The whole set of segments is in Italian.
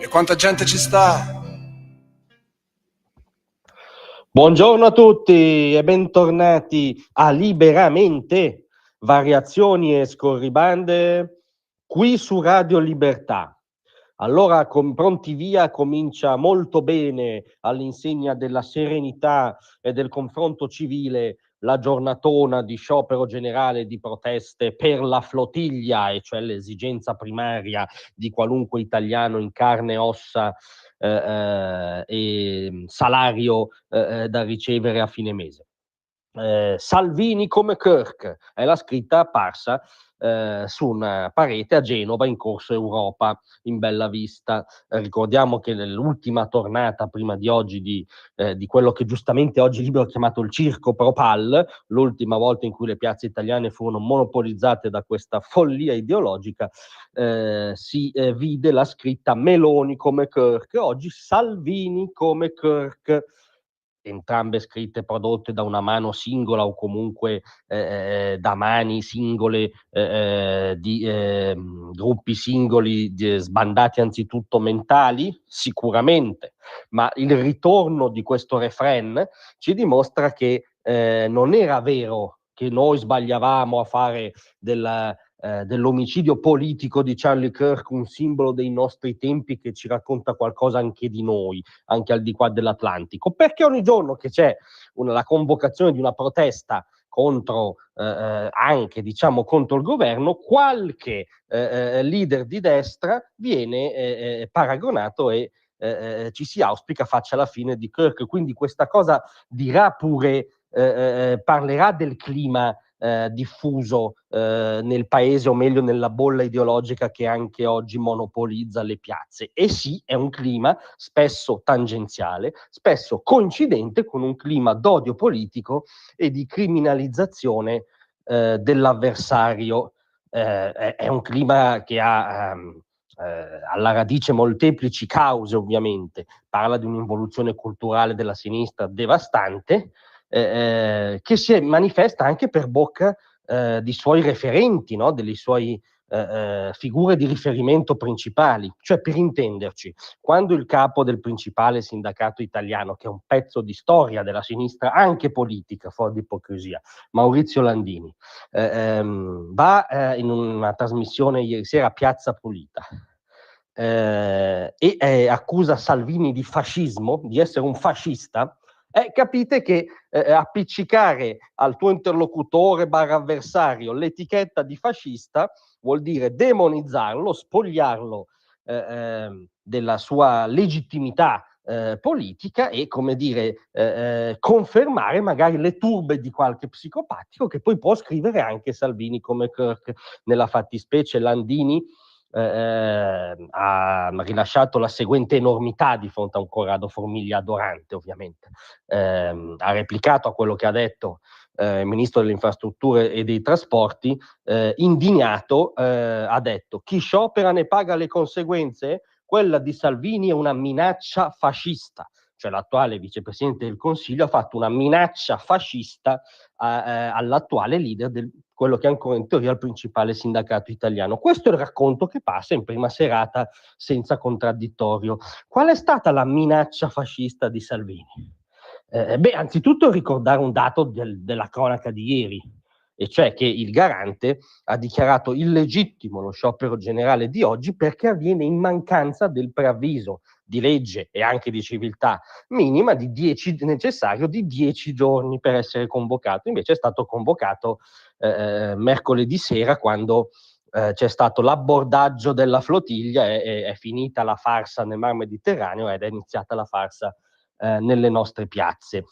E quanta gente ci sta? Buongiorno a tutti e bentornati a Liberamente, variazioni e scorribande qui su Radio Libertà. Allora, pronti via, comincia molto bene all'insegna della serenità e del confronto civile la giornatona di sciopero generale di proteste per la flottiglia, e cioè l'esigenza primaria di qualunque italiano in carne e ossa e salario da ricevere a fine mese. Salvini come Kirk è la scritta apparsa su una parete a Genova in Corso Europa in Bella Vista. Ricordiamo che nell'ultima tornata prima di oggi di quello che giustamente oggi Libero ha chiamato il circo Propal, l'ultima volta in cui le piazze italiane furono monopolizzate da questa follia ideologica, si vide la scritta Meloni come Kirk, oggi Salvini come Kirk, entrambe scritte prodotte da una mano singola o comunque da mani singole di gruppi singoli sbandati anzitutto mentali, sicuramente, ma il ritorno di questo refrain ci dimostra che non era vero che noi sbagliavamo a fare dell'omicidio politico di Charlie Kirk un simbolo dei nostri tempi che ci racconta qualcosa anche di noi, anche al di qua dell'Atlantico, perché ogni giorno che c'è la convocazione di una protesta contro anche diciamo contro il governo, qualche leader di destra viene paragonato e ci si auspica faccia la fine di Kirk. Quindi questa cosa dirà pure, parlerà del clima diffuso nel paese, o meglio nella bolla ideologica che anche oggi monopolizza le piazze. E sì, è un clima spesso tangenziale, spesso coincidente con un clima d'odio politico e di criminalizzazione dell'avversario. È un clima che ha alla radice molteplici cause, ovviamente. Parla di un'involuzione culturale della sinistra devastante, che si manifesta anche per bocca di suoi referenti, no? Delle suoi figure di riferimento principali. Cioè, per intenderci, quando il capo del principale sindacato italiano, che è un pezzo di storia della sinistra, anche politica, fuori di ipocrisia, Maurizio Landini, va in una trasmissione ieri sera a Piazza Pulita e accusa Salvini di fascismo, di essere un fascista, capite che appiccicare al tuo interlocutore barra avversario l'etichetta di fascista vuol dire demonizzarlo, spogliarlo della sua legittimità politica e, come dire, confermare magari le turbe di qualche psicopatico che poi può scrivere anche Salvini come Kirk. Nella fattispecie Landini ha rilasciato la seguente enormità di fronte a un Corrado Formiglia adorante, ovviamente. Ha replicato a quello che ha detto il ministro delle infrastrutture e dei trasporti, indignato, ha detto: chi sciopera ne paga le conseguenze? Quella di Salvini è una minaccia fascista. Cioè l'attuale vicepresidente del Consiglio ha fatto una minaccia fascista all'attuale leader del quello che è ancora in teoria il principale sindacato italiano. Questo è il racconto che passa in prima serata senza contraddittorio. Qual è stata la minaccia fascista di Salvini? Anzitutto ricordare un dato della cronaca di ieri, e cioè che il garante ha dichiarato illegittimo lo sciopero generale di oggi perché avviene in mancanza del preavviso di legge e anche di civiltà minima necessario di 10 giorni per essere convocato. Invece è stato convocato mercoledì sera, quando c'è stato l'abbordaggio della flottiglia, è finita la farsa nel Mar Mediterraneo ed è iniziata la farsa nelle nostre piazze.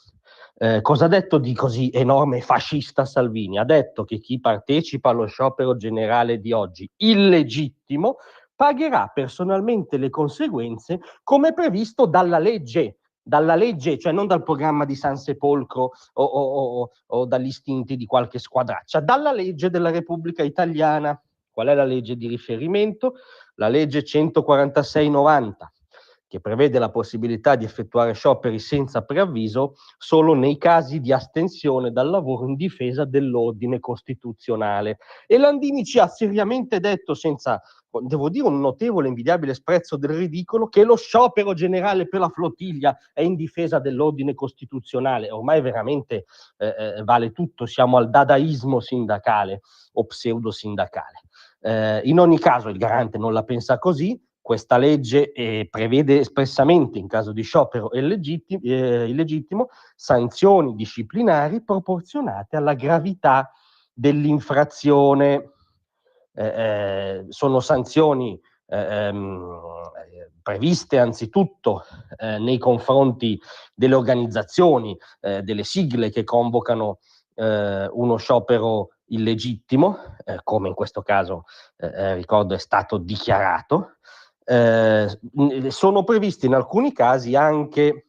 Cosa ha detto di così enorme fascista Salvini? Ha detto che chi partecipa allo sciopero generale di oggi, illegittimo, pagherà personalmente le conseguenze come previsto dalla legge, cioè non dal programma di San Sepolcro o dagli istinti di qualche squadraccia, dalla legge della Repubblica Italiana. Qual è la legge di riferimento? La legge 146/90, che prevede la possibilità di effettuare scioperi senza preavviso solo nei casi di astensione dal lavoro in difesa dell'ordine costituzionale. E Landini ci ha seriamente detto, senza, devo dire, un notevole, invidiabile sprezzo del ridicolo, che lo sciopero generale per la flottiglia è in difesa dell'ordine costituzionale. Ormai veramente vale tutto, siamo al dadaismo sindacale o pseudo sindacale. In ogni caso il garante non la pensa così. Questa legge prevede espressamente, in caso di sciopero illegittimo, sanzioni disciplinari proporzionate alla gravità dell'infrazione. Sono sanzioni previste anzitutto nei confronti delle organizzazioni, delle sigle che convocano uno sciopero illegittimo, come in questo caso ricordo è stato dichiarato. Sono previste in alcuni casi anche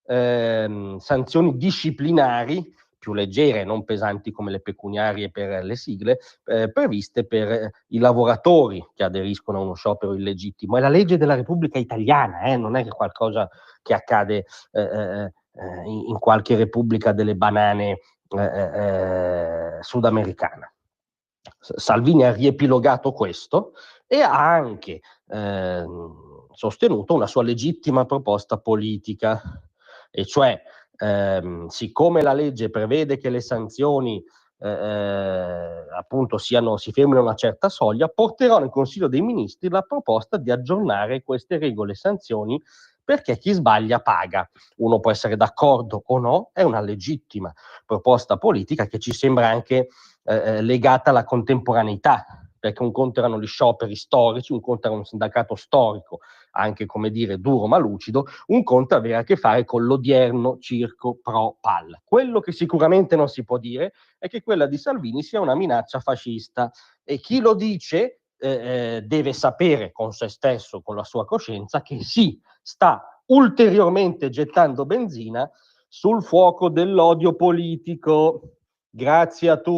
sanzioni disciplinari più leggere, non pesanti come le pecuniarie per le sigle, previste per i lavoratori che aderiscono a uno sciopero illegittimo. È la legge della Repubblica Italiana, non è che qualcosa che accade in qualche repubblica delle banane sudamericana. Salvini ha riepilogato questo e ha anche sostenuto una sua legittima proposta politica, e cioè siccome la legge prevede che le sanzioni appunto si fermino a una certa soglia, porterò nel Consiglio dei Ministri la proposta di aggiornare queste regole e sanzioni, perché chi sbaglia paga. Uno può essere d'accordo o no, è una legittima proposta politica che ci sembra anche legata alla contemporaneità, perché un conto erano gli scioperi storici, un conto era un sindacato storico, anche come dire duro ma lucido, un conto aveva a che fare con l'odierno circo pro pal. Quello che sicuramente non si può dire è che quella di Salvini sia una minaccia fascista, e chi lo dice deve sapere con se stesso, con la sua coscienza, che si sta ulteriormente gettando benzina sul fuoco dell'odio politico. Grazie a tutti.